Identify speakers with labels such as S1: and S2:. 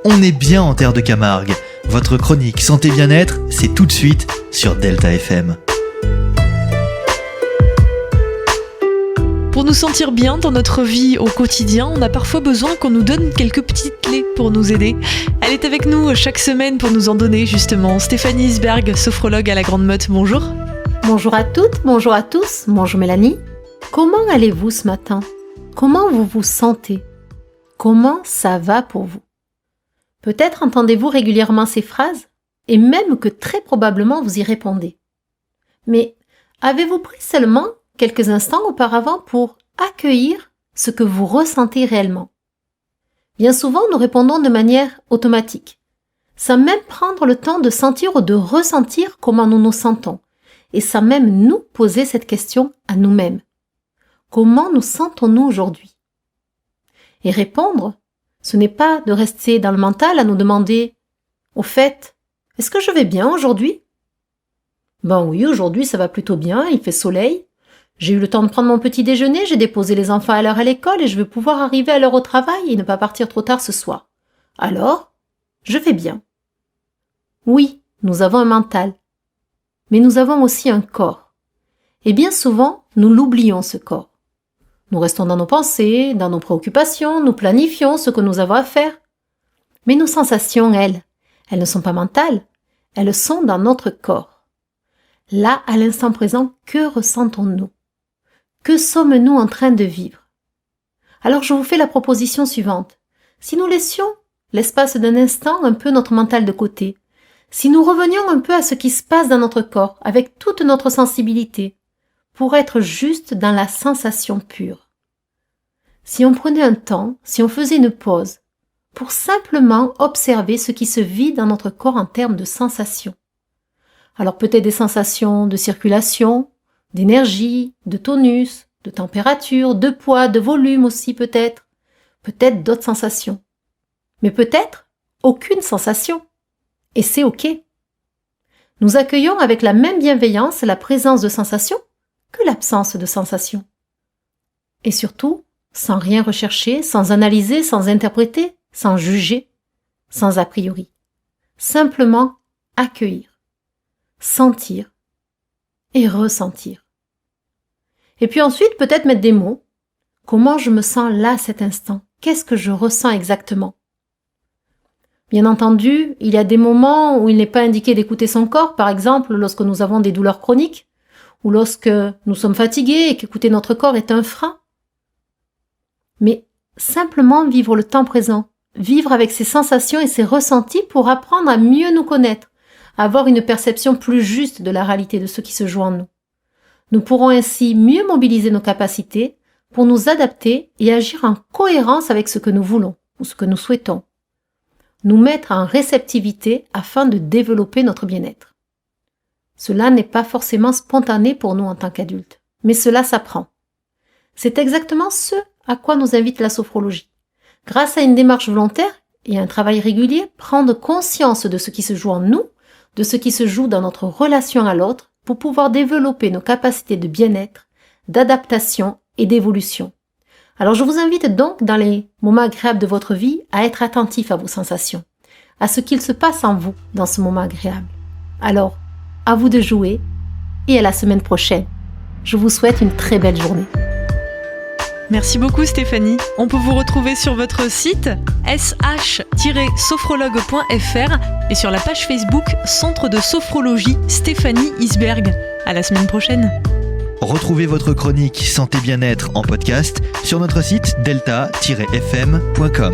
S1: On est bien en terre de Camargue. Votre chronique Santé Bien-être, c'est tout de suite sur Delta FM.
S2: Pour nous sentir bien dans notre vie au quotidien, on a parfois besoin qu'on nous donne quelques petites clés pour nous aider. Elle est avec nous chaque semaine pour nous en donner justement. Stéphanie Isberg, sophrologue à la Grande Motte, bonjour.
S3: Bonjour à toutes, bonjour à tous, bonjour Mélanie. Comment allez-vous ce matin ? Comment vous vous sentez ? Comment ça va pour vous ? Peut-être entendez-vous régulièrement ces phrases et même que très probablement vous y répondez. Mais avez-vous pris seulement quelques instants auparavant pour accueillir ce que vous ressentez réellement ? Bien souvent, nous répondons de manière automatique, sans même prendre le temps de sentir ou de ressentir comment nous nous sentons, et sans même nous poser cette question à nous-mêmes. Comment nous sentons-nous aujourd'hui ? Et répondre, ce n'est pas de rester dans le mental à nous demander « Au fait, est-ce que je vais bien aujourd'hui ?» Ben oui, aujourd'hui ça va plutôt bien, il fait soleil. J'ai eu le temps de prendre mon petit déjeuner, j'ai déposé les enfants à l'heure à l'école et je vais pouvoir arriver à l'heure au travail et ne pas partir trop tard ce soir. Alors, je vais bien. Oui, nous avons un mental, mais nous avons aussi un corps. Et bien souvent, nous l'oublions ce corps. Nous restons dans nos pensées, dans nos préoccupations, nous planifions ce que nous avons à faire. Mais nos sensations, elles ne sont pas mentales, elles sont dans notre corps. Là, à l'instant présent, que ressentons-nous ? Que sommes-nous en train de vivre ? Alors je vous fais la proposition suivante. Si nous laissions l'espace d'un instant un peu notre mental de côté, si nous revenions un peu à ce qui se passe dans notre corps, avec toute notre sensibilité, pour être juste dans la sensation pure. Si on prenait un temps, si on faisait une pause, pour simplement observer ce qui se vit dans notre corps en termes de sensations. Alors peut-être des sensations de circulation, d'énergie, de tonus, de température, de poids, de volume aussi peut-être d'autres sensations. Mais peut-être aucune sensation. Et c'est OK. Nous accueillons avec la même bienveillance la présence de sensations que l'absence de sensations. Et surtout, sans rien rechercher, sans analyser, sans interpréter, sans juger, sans a priori. Simplement accueillir, sentir et ressentir. Et puis ensuite, peut-être mettre des mots. Comment je me sens là à cet instant ? Qu'est-ce que je ressens exactement ? Bien entendu, il y a des moments où il n'est pas indiqué d'écouter son corps, par exemple lorsque nous avons des douleurs chroniques, ou lorsque nous sommes fatigués et qu'écouter notre corps est un frein. Mais simplement vivre le temps présent, vivre avec ses sensations et ses ressentis pour apprendre à mieux nous connaître, à avoir une perception plus juste de la réalité de ce qui se joue en nous. Nous pourrons ainsi mieux mobiliser nos capacités pour nous adapter et agir en cohérence avec ce que nous voulons ou ce que nous souhaitons. Nous mettre en réceptivité afin de développer notre bien-être. Cela n'est pas forcément spontané pour nous en tant qu'adultes, mais cela s'apprend. C'est exactement ce à quoi nous invite la sophrologie. Grâce à une démarche volontaire et un travail régulier, prendre conscience de ce qui se joue en nous, de ce qui se joue dans notre relation à l'autre, pour pouvoir développer nos capacités de bien-être, d'adaptation et d'évolution. Alors je vous invite donc dans les moments agréables de votre vie à être attentif à vos sensations, à ce qu'il se passe en vous dans ce moment agréable. Alors, à vous de jouer et à la semaine prochaine. Je vous souhaite une très belle journée.
S2: Merci beaucoup Stéphanie. On peut vous retrouver sur votre site sh-sophrologue.fr et sur la page Facebook Centre de Sophrologie Stéphanie Isberg. À la semaine prochaine.
S1: Retrouvez votre chronique Santé Bien-être en podcast sur notre site delta-fm.com.